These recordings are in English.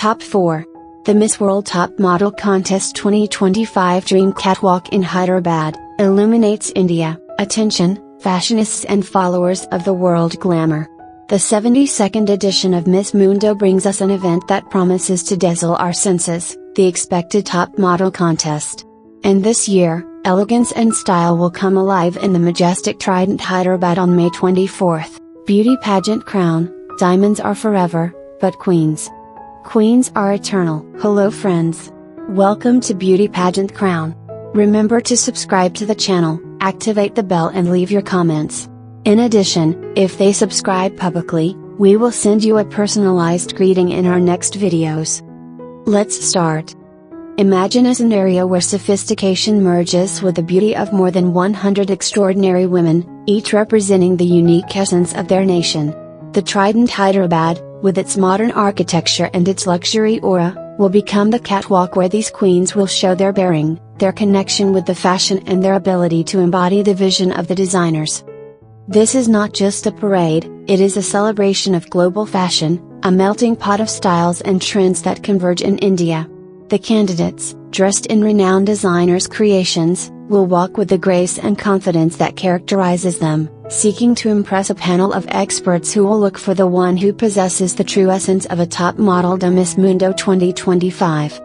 Top 4. The Miss World Top Model Contest 2025 Dream Catwalk in Hyderabad, illuminates India. Attention, fashionistas and followers of the world glamour. The 72nd edition of Miss Mundo brings us an event that promises to dazzle our senses, the expected top model contest. And this year, elegance and style will come alive in the majestic Trident Hyderabad on May 24th. Beauty pageant crown, diamonds are forever, but queens are eternal. Hello friends. Welcome to Beauty Pageant Crown. Remember to subscribe to the channel, activate the bell and leave your comments. In addition, if they subscribe publicly, we will send you a personalized greeting in our next videos. Let's start. Imagine a scenario where sophistication merges with the beauty of more than 100 extraordinary women, each representing the unique essence of their nation. The Trident Hyderabad, with its modern architecture and its luxury aura, will become the catwalk where these queens will show their bearing, their connection with the fashion and their ability to embody the vision of the designers. This is not just a parade, it is a celebration of global fashion, a melting pot of styles and trends that converge in India. The candidates, dressed in renowned designers' creations, will walk with the grace and confidence that characterizes them, seeking to impress a panel of experts who will look for the one who possesses the true essence of a top model de Miss Mundo 2025.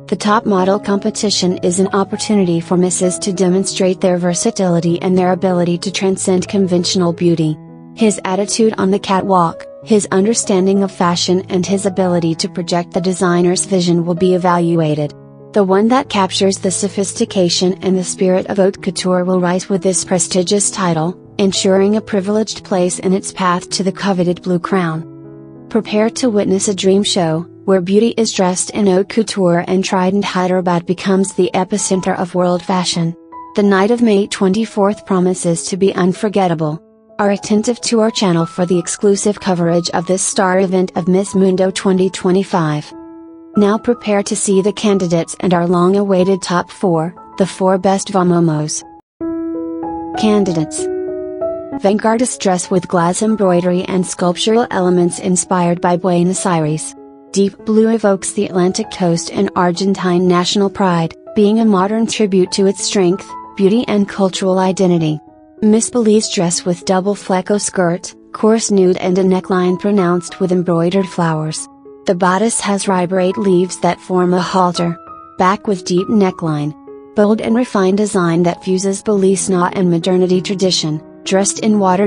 The top model competition is an opportunity for misses to demonstrate their versatility and their ability to transcend conventional beauty. His attitude on the catwalk, his understanding of fashion and his ability to project the designer's vision will be evaluated. The one that captures the sophistication and the spirit of haute couture will rise with this prestigious title, ensuring a privileged place in its path to the coveted blue crown. Prepare to witness a dream show, where beauty is dressed in haute couture and Trident Hyderabad becomes the epicenter of world fashion. The night of May 24th promises to be unforgettable. Are attentive to our channel for the exclusive coverage of this star event of Miss Mundo 2025. Now prepare to see the candidates and our long-awaited top 4, the 4 best momos. Candidates. Vanguardist dress with glass embroidery and sculptural elements inspired by Buenos Aires. Deep blue evokes the Atlantic coast and Argentine national pride, being a modern tribute to its strength, beauty and cultural identity. Miss Belize dress with double fleco skirt, coarse nude and a neckline pronounced with embroidered flowers. The bodice has vibrate leaves that form a halter. Back with deep neckline. Bold and refined design that fuses Belize knot and modernity tradition, dressed in water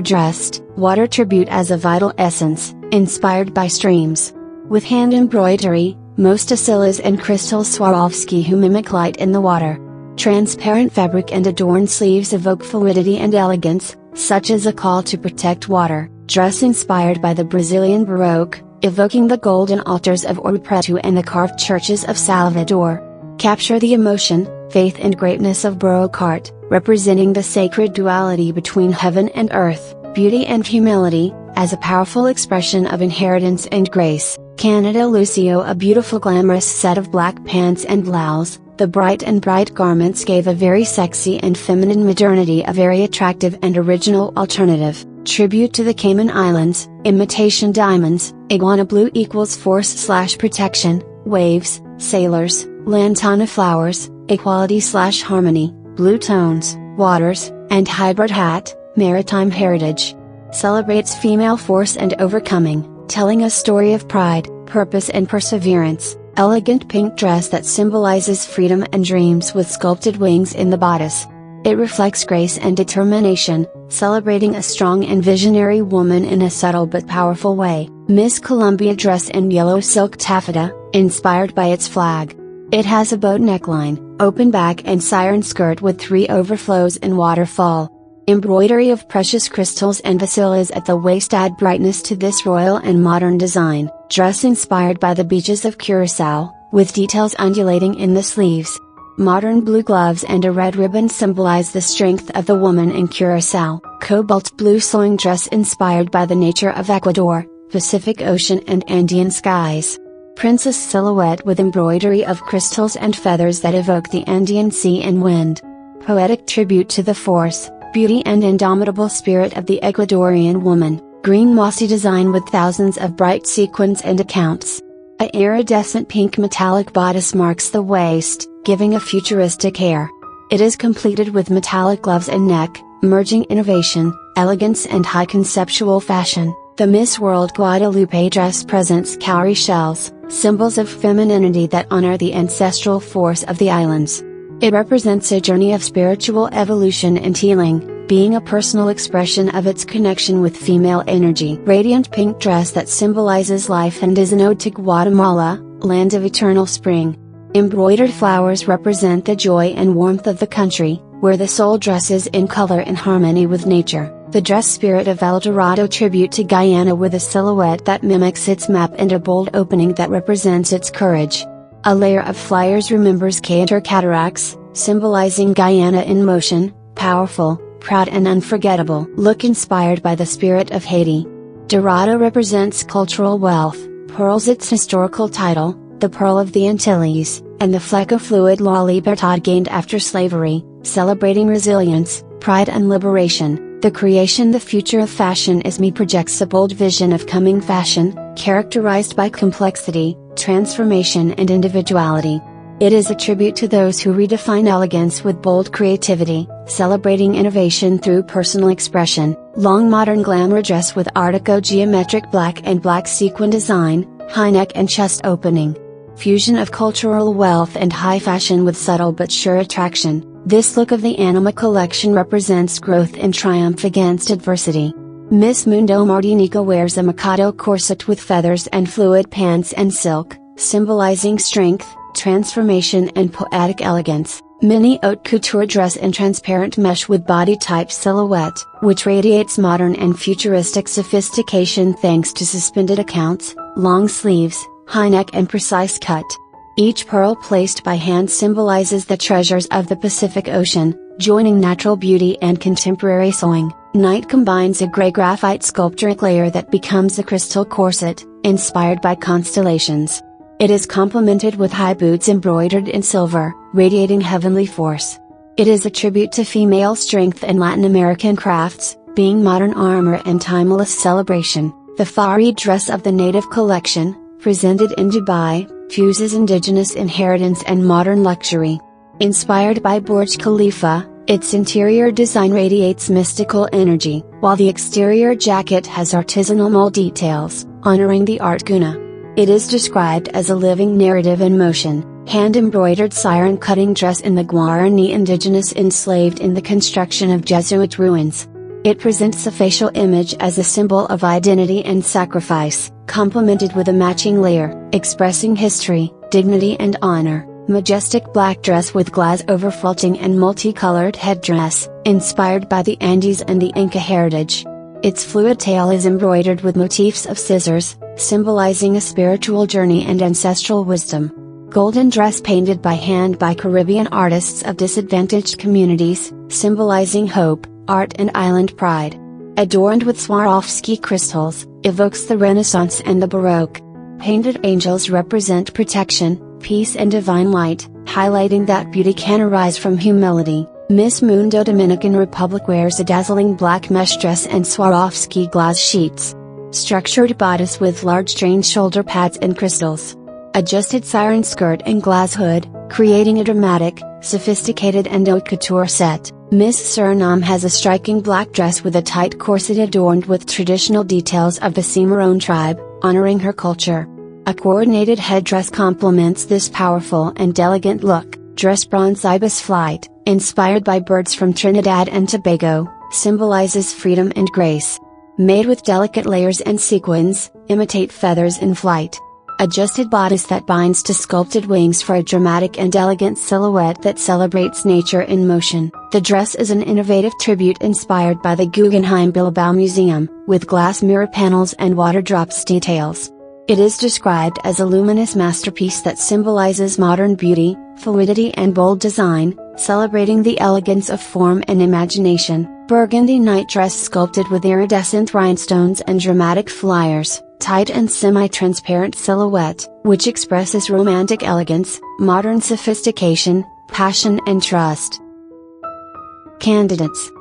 tribute as a vital essence, inspired by streams. With hand embroidery, mostacillas and crystal Swarovski who mimic light in the water. Transparent fabric and adorned sleeves evoke fluidity and elegance, such as a call to protect water. Dress inspired by the Brazilian Baroque, evoking the golden altars of Ouro Preto and the carved churches of Salvador. Capture the emotion, faith and greatness of Baroque art, representing the sacred duality between heaven and earth, beauty and humility, as a powerful expression of inheritance and grace. Canada Lucio, a beautiful glamorous set of black pants and blouse. The bright garments gave a very sexy and feminine modernity, a very attractive and original alternative. Tribute to the Cayman Islands, imitation diamonds, iguana blue equals force/protection, waves, sailors, lantana flowers, equality/harmony, blue tones, waters, and hybrid hat, maritime heritage. Celebrates female force and overcoming, telling a story of pride, purpose and perseverance. Elegant pink dress that symbolizes freedom and dreams with sculpted wings in the bodice. It reflects grace and determination, celebrating a strong and visionary woman in a subtle but powerful way. Miss Colombia dress in yellow silk taffeta, inspired by its flag. It has a boat neckline, open back and siren skirt with 3 overflows and waterfall. Embroidery of precious crystals and basilicas at the waist add brightness to this royal and modern design. Dress inspired by the beaches of Curacao, with details undulating in the sleeves. Modern blue gloves and a red ribbon symbolize the strength of the woman in Curacao. Cobalt blue sewing dress inspired by the nature of Ecuador, Pacific Ocean and Andean skies. Princess silhouette with embroidery of crystals and feathers that evoke the Andean sea and wind. Poetic tribute to the force, beauty and indomitable spirit of the Ecuadorian woman. Green mossy design with thousands of bright sequins and accounts. A iridescent pink metallic bodice marks the waist, giving a futuristic air. It is completed with metallic gloves and neck, merging innovation, elegance and high conceptual fashion. The Miss World Guadalupe dress presents cowrie shells, symbols of femininity that honor the ancestral force of the islands. It represents a journey of spiritual evolution and healing, being a personal expression of its connection with female energy. Radiant pink dress that symbolizes life and is an ode to Guatemala, land of eternal spring. Embroidered flowers represent the joy and warmth of the country, where the soul dresses in color in harmony with nature. The dress spirit of El Dorado tribute to Guyana with a silhouette that mimics its map and a bold opening that represents its courage. A layer of flyers remembers Cater cataracts, symbolizing Guyana in motion, powerful, proud and unforgettable. Look inspired by the spirit of Haiti. Dorado represents cultural wealth, pearls its historical title, the Pearl of the Antilles, and the fleco fluid La Libertad gained after slavery, celebrating resilience, pride and liberation. The creation The future of fashion is me projects a bold vision of coming fashion, characterized by complexity, transformation and individuality. It is a tribute to those who redefine elegance with bold creativity, celebrating innovation through personal expression. Long modern glamour dress with Art Deco geometric black and black sequin design, high neck and chest opening. Fusion of cultural wealth and high fashion with subtle but sure attraction. This look of the Anima collection represents growth and triumph against adversity. Miss Mundo Martinica wears a Mikado corset with feathers and fluid pants and silk, symbolizing strength, transformation and poetic elegance. Mini haute couture dress in transparent mesh with body type silhouette, which radiates modern and futuristic sophistication thanks to suspended accounts, long sleeves, high neck and precise cut. Each pearl placed by hand symbolizes the treasures of the Pacific Ocean, joining natural beauty and contemporary sewing. Night combines a gray graphite sculpturic layer that becomes a crystal corset, inspired by constellations. It is complemented with high boots embroidered in silver, radiating heavenly force. It is a tribute to female strength and Latin American crafts, being modern armor and timeless celebration. The Farid dress of the Native collection, presented in Dubai, fuses indigenous inheritance and modern luxury. Inspired by Burj Khalifa, its interior design radiates mystical energy, while the exterior jacket has artisanal mold details, honoring the art guna. It is described as a living narrative in motion, hand-embroidered siren cutting dress in the Guarani indigenous enslaved in the construction of Jesuit ruins. It presents a facial image as a symbol of identity and sacrifice, complemented with a matching layer, expressing history, dignity and honor. Majestic black dress with glaze over felting and multicolored headdress, inspired by the Andes and the Inca heritage. Its fluid tail is embroidered with motifs of scissors, symbolizing a spiritual journey and ancestral wisdom. Golden dress painted by hand by Caribbean artists of disadvantaged communities, symbolizing hope, art and island pride. Adorned with Swarovski crystals, evokes the Renaissance and the Baroque. Painted angels represent protection, peace and divine light, highlighting that beauty can arise from humility. Miss Mundo Dominican Republic wears a dazzling black mesh dress and Swarovski glass sheets. Structured bodice with large trained shoulder pads and crystals. Adjusted siren skirt and glass hood, creating a dramatic, sophisticated and haute couture set. Miss Suriname has a striking black dress with a tight corset adorned with traditional details of the Cimarron tribe, honoring her culture. A coordinated headdress complements this powerful and elegant look. Dress bronze ibis flight, inspired by birds from Trinidad and Tobago, symbolizes freedom and grace. Made with delicate layers and sequins, imitate feathers in flight. Adjusted bodice that binds to sculpted wings for a dramatic and elegant silhouette that celebrates nature in motion. The dress is an innovative tribute inspired by the Guggenheim Bilbao Museum, with glass mirror panels and water drops details. It is described as a luminous masterpiece that symbolizes modern beauty, fluidity and bold design, celebrating the elegance of form and imagination. Burgundy night dress sculpted with iridescent rhinestones and dramatic flyers. Tight and semi-transparent silhouette, which expresses romantic elegance, modern sophistication, passion and trust. Candidates.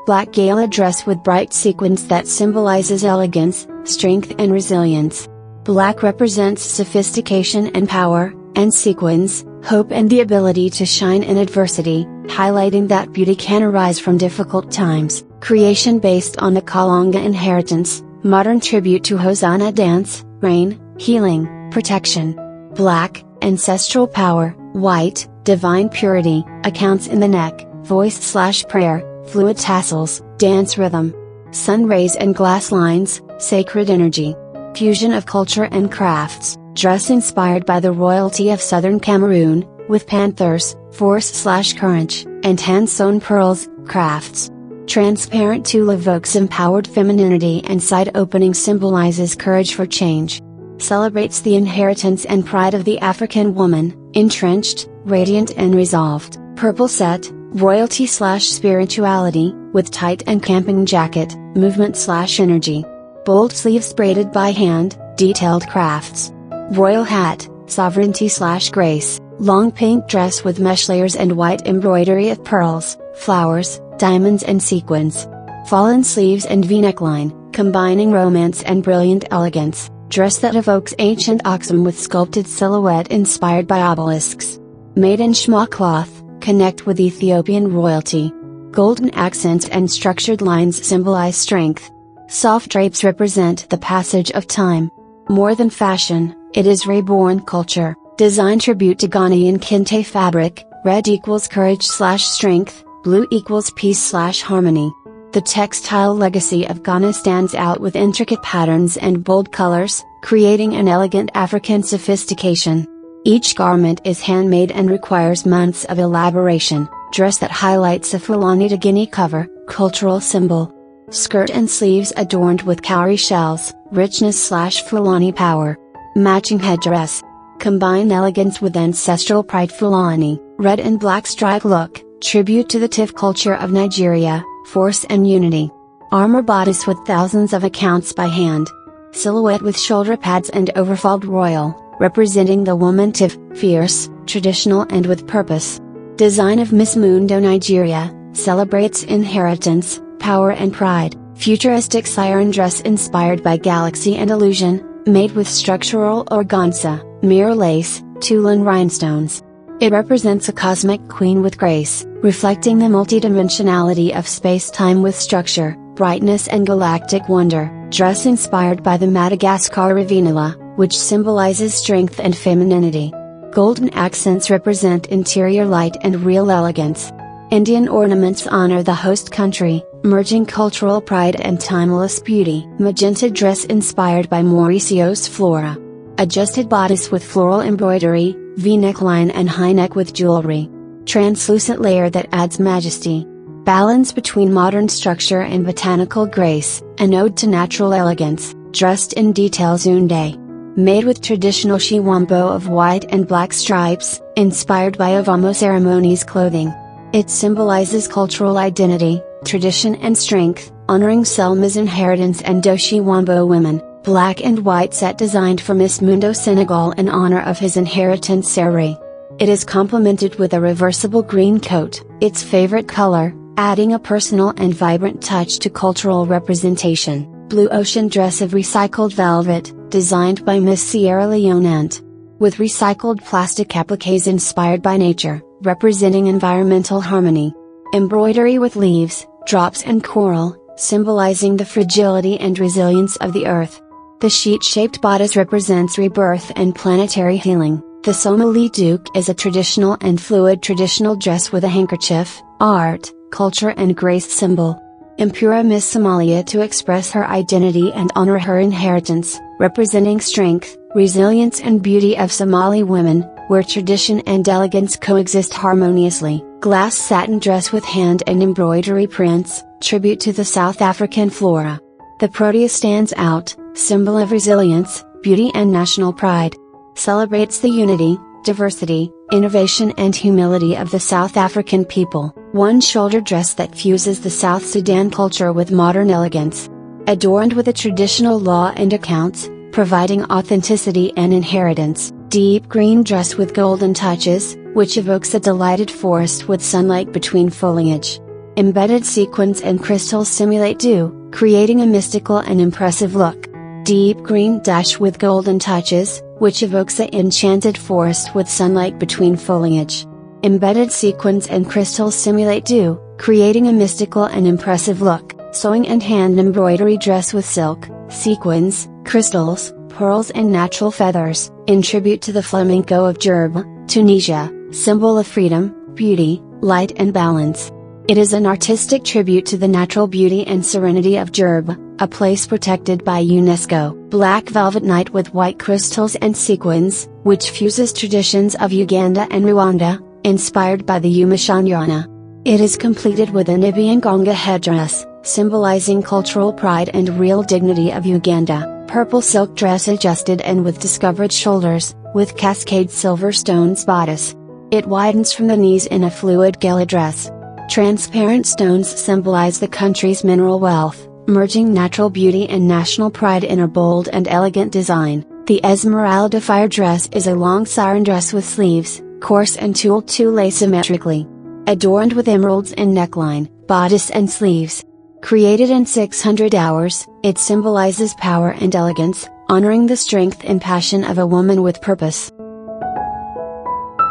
Black gala dress with bright sequins that symbolizes elegance, strength and resilience. Black represents sophistication and power, and sequins, hope and the ability to shine in adversity, highlighting that beauty can arise from difficult times. Creation based on the Kalanga inheritance, modern tribute to Hosanna dance, rain, healing, protection. Black, ancestral power. White, divine purity, accounts in the neck, voice/prayer, fluid tassels, dance rhythm. Sun rays and glass lines, sacred energy. Fusion of culture and crafts, dress inspired by the royalty of southern Cameroon, with panthers, force/courage, and hand-sewn pearls, crafts. Transparent tulle evokes empowered femininity and side opening symbolizes courage for change. Celebrates the inheritance and pride of the African woman, entrenched, radiant and resolved. Purple set, royalty/spirituality, with tight and camping jacket, movement/energy. Bold sleeves braided by hand, detailed crafts. Royal hat, sovereignty/grace, long pink dress with mesh layers and white embroidery of pearls, flowers, diamonds and sequins. Fallen sleeves and v-neckline, combining romance and brilliant elegance. Dress that evokes ancient oxum with sculpted silhouette inspired by obelisks. Made in schma cloth, connect with Ethiopian royalty. Golden accents and structured lines symbolize strength. Soft drapes represent the passage of time. More than fashion, it is reborn culture. Design tribute to Ghanaian kente fabric, red equals courage/strength, blue equals peace/harmony. The textile legacy of Ghana stands out with intricate patterns and bold colors, creating an elegant African sophistication. Each garment is handmade and requires months of elaboration. Dress that highlights a Fulani to Guinea cover, cultural symbol. Skirt and sleeves adorned with cowrie shells, richness/Fulani power. Matching headdress. Combine elegance with ancestral pride. Fulani, red and black stripe look, tribute to the Tiv culture of Nigeria, force and unity. Armor bodice with thousands of accounts by hand. Silhouette with shoulder pads and overfalled royal, representing the woman Tiv, fierce, traditional and with purpose. Design of Miss Mundo Nigeria, celebrates inheritance, power and pride. Futuristic siren dress inspired by galaxy and illusion, made with structural organza, mirror lace, tulle and rhinestones. It represents a cosmic queen with grace, reflecting the multidimensionality of space-time with structure, brightness and galactic wonder. Dress inspired by the Madagascar Ravinala, which symbolizes strength and femininity. Golden accents represent interior light and real elegance. Indian ornaments honor the host country, merging cultural pride and timeless beauty. Magenta dress inspired by Mauricio's flora. Adjusted bodice with floral embroidery, V-neckline and high neck with jewelry. Translucent layer that adds majesty. Balance between modern structure and botanical grace, an ode to natural elegance, dressed in detail Zunde. Made with traditional shiwambo of white and black stripes, inspired by Ovamo ceremonies clothing. It symbolizes cultural identity, tradition and strength, honoring Selma's inheritance and Doshiwambo women. Black and white set designed for Miss Mundo Senegal in honor of his inheritance Seri. It is complemented with a reversible green coat, its favorite color, adding a personal and vibrant touch to cultural representation. Blue ocean dress of recycled velvet, designed by Miss Sierra Leone Ant. With recycled plastic appliques inspired by nature, representing environmental harmony. Embroidery with leaves, drops and coral, symbolizing the fragility and resilience of the earth. The sheet-shaped bodice represents rebirth and planetary healing. The Somali Duke is a traditional and fluid traditional dress with a handkerchief, art, culture and grace symbol. Impura Miss Somalia to express her identity and honor her inheritance, representing strength, resilience and beauty of Somali women, where tradition and elegance coexist harmoniously. Glass satin dress with hand and embroidery prints, tribute to the South African flora. The protea stands out, symbol of resilience, beauty and national pride. Celebrates the unity, diversity, innovation and humility of the South African people. One shoulder dress that fuses the South Sudan culture with modern elegance. Adorned with a traditional law and accounts, providing authenticity and inheritance. Deep green dress with golden touches, which evokes a delighted forest with sunlight between foliage. Embedded sequins and crystals simulate dew, creating a mystical and impressive look. Deep green dash with golden touches, which evokes an enchanted forest with sunlight between foliage. Embedded sequins and crystals simulate dew, creating a mystical and impressive look. Sewing and hand embroidery dress with silk, sequins, crystals, pearls and natural feathers, in tribute to the flamenco of Jerba, Tunisia, symbol of freedom, beauty, light and balance. It is an artistic tribute to the natural beauty and serenity of Jerba, a place protected by UNESCO. Black velvet night with white crystals and sequins, which fuses traditions of Uganda and Rwanda, inspired by the Umashanyana. It is completed with a Nibianganga headdress, symbolizing cultural pride and real dignity of Uganda. Purple silk dress adjusted and with discovered shoulders, with cascade silver stones bodice. It widens from the knees in a fluid gala dress. Transparent stones symbolize the country's mineral wealth, merging natural beauty and national pride in a bold and elegant design. The Esmeralda fire dress is a long siren dress with sleeves, coarse and tulle asymmetrically. Adorned with emeralds in neckline, bodice and sleeves. Created in 600 hours, it symbolizes power and elegance, honoring the strength and passion of a woman with purpose.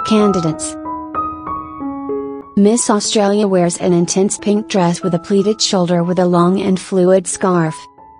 Candidates. Miss Australia wears an intense pink dress with a pleated shoulder with a long and fluid scarf.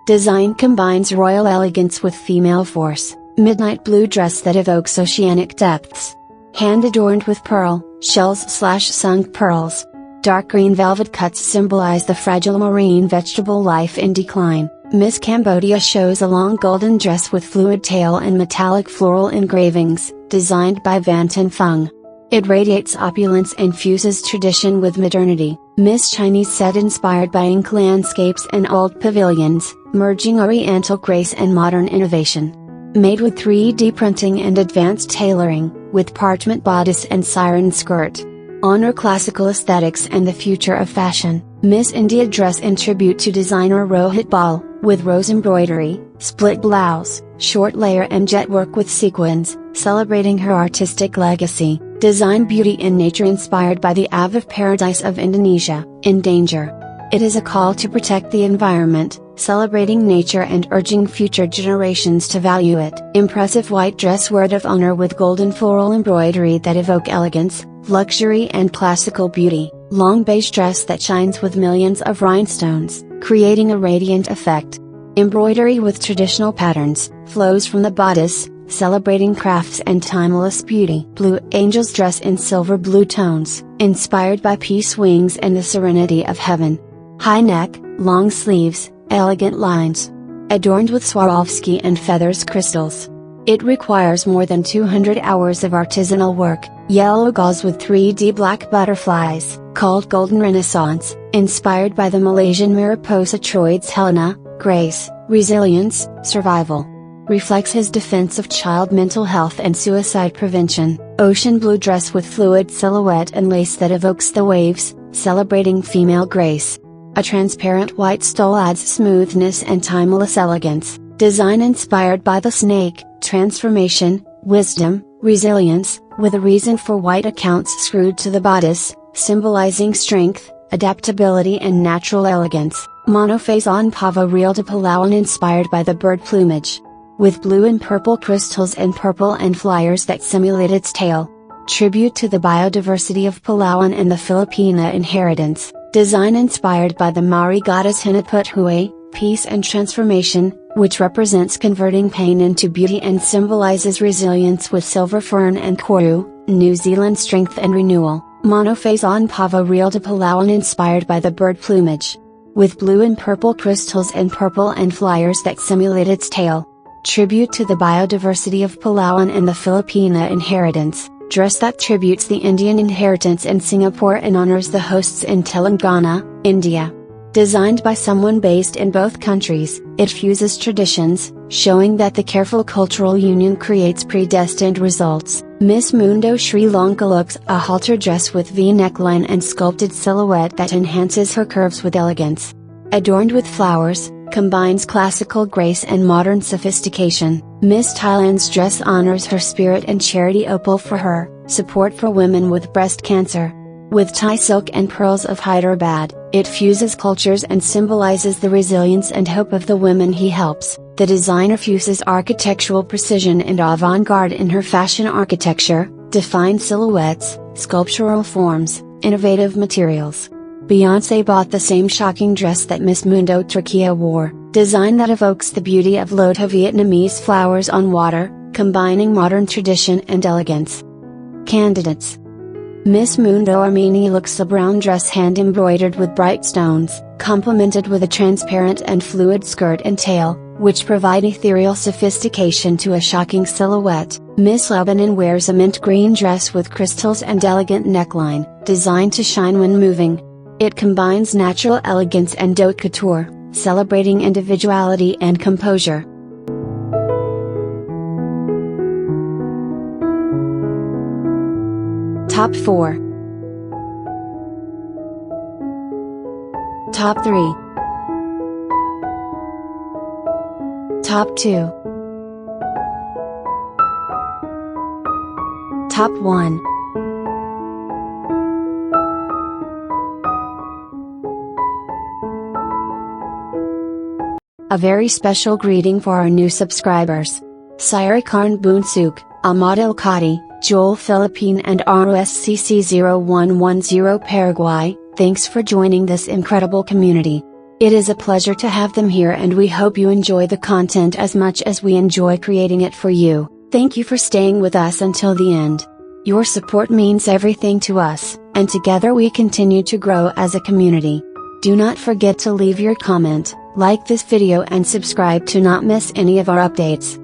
Design combines royal elegance with female force. Midnight blue dress that evokes oceanic depths. Hand adorned with pearl, shells/sunk pearls. Dark green velvet cuts symbolize the fragile marine vegetable life in decline. Miss Cambodia shows a long golden dress with fluid tail and metallic floral engravings, designed by Van Tan Fung. It radiates opulence and fuses tradition with modernity. Miss Chinese set inspired by ink landscapes and old pavilions, merging oriental grace and modern innovation. Made with 3D printing and advanced tailoring, with parchment bodice and siren skirt. Honor classical aesthetics and the future of fashion. Miss India dress in tribute to designer Rohit Bal, with rose embroidery, split blouse, short layer and jet work with sequins, celebrating her artistic legacy. Design beauty in nature inspired by the Ave of Paradise of Indonesia, in danger. It is a call to protect the environment, celebrating nature and urging future generations to value it. Impressive white dress word of honor with golden floral embroidery that evoke elegance, luxury and classical beauty. Long beige dress that shines with millions of rhinestones, creating a radiant effect. Embroidery with traditional patterns, flows from the bodice, celebrating crafts and timeless beauty. Blue angel's dress in silver blue tones, inspired by peace wings and the serenity of heaven. High neck, long sleeves, elegant lines. Adorned with Swarovski and feathers crystals. It requires more than 200 hours of artisanal work. Yellow gauze with 3D black butterflies, called Golden Renaissance, inspired by the Malaysian Mariposa Troides Helena, grace, resilience, survival. Reflects his defense of child mental health and suicide prevention. Ocean blue dress with fluid silhouette and lace that evokes the waves, celebrating female grace. A transparent white stole adds smoothness and timeless elegance. Design inspired by the snake, transformation, wisdom, resilience, with a reason for white accounts screwed to the bodice, symbolizing strength, adaptability and natural elegance. Monophase Pava Real de Palawan inspired by the bird plumage. With blue and purple crystals and purple and flyers that simulate its tail. Tribute to the biodiversity of Palawan and the Filipina inheritance. Design inspired by the Maori goddess Hinaput peace and transformation, which represents converting pain into beauty and symbolizes resilience with silver fern and koru, New Zealand strength and renewal. Monophase Pava Real de Palawan inspired by the bird plumage. With blue and purple crystals and purple and flyers that simulate its tail. Tribute to the biodiversity of Palawan and the Filipina inheritance. Dress that tributes the Indian inheritance in Singapore and honors the hosts in Telangana, India. Designed by someone based in both countries, it fuses traditions, showing that the careful cultural union creates predestined results. Miss Mundo Sri Lanka looks a halter dress with V neckline and sculpted silhouette that enhances her curves with elegance. Adorned with flowers, combines classical grace and modern sophistication. Miss Thailand's dress honors her spirit and charity opal for her, support for women with breast cancer. With Thai silk and pearls of Hyderabad, it fuses cultures and symbolizes the resilience and hope of the women he helps. The designer fuses architectural precision and avant-garde in her fashion architecture, defined silhouettes, sculptural forms, innovative materials. Beyoncé bought the same shocking dress that Miss Mundo Turquia wore, design that evokes the beauty of Lotha Vietnamese flowers on water, combining modern tradition and elegance. Candidates: Miss Mundo Armeni looks a brown dress hand embroidered with bright stones, complemented with a transparent and fluid skirt and tail, which provide ethereal sophistication to a shocking silhouette. Miss Lebanon wears a mint green dress with crystals and elegant neckline, designed to shine when moving. It combines natural elegance and haute couture, celebrating individuality and composure. Top 4. Top 3. Top 2. Top 1. A very special greeting for our new subscribers. Sire Karn Boonsuk, Ahmad El Kadi, Joel Philippine and ROSCC0110 Paraguay, thanks for joining this incredible community. It is a pleasure to have them here and we hope you enjoy the content as much as we enjoy creating it for you. Thank you for staying with us until the end. Your support means everything to us, and together we continue to grow as a community. Do not forget to leave your comment, like this video and subscribe to not miss any of our updates.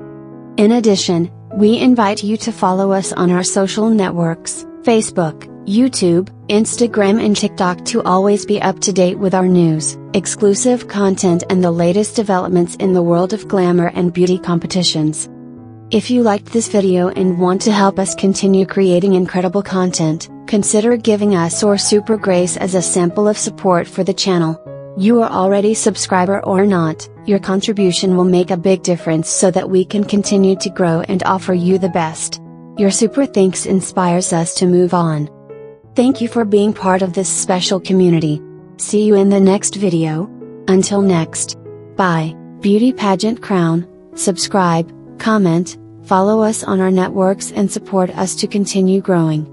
In addition, we invite you to follow us on our social networks, Facebook, YouTube, Instagram and TikTok to always be up to date with our news, exclusive content and the latest developments in the world of glamour and beauty competitions. If you liked this video and want to help us continue creating incredible content, consider giving us or Super Grace as a sample of support for the channel. You are already subscriber or not, your contribution will make a big difference so that we can continue to grow and offer you the best. Your super thanks inspires us to move on. Thank you for being part of this special community. See you in the next video. Until next. Bye. Beauty Pageant Crown, subscribe, comment, follow us on our networks and support us to continue growing.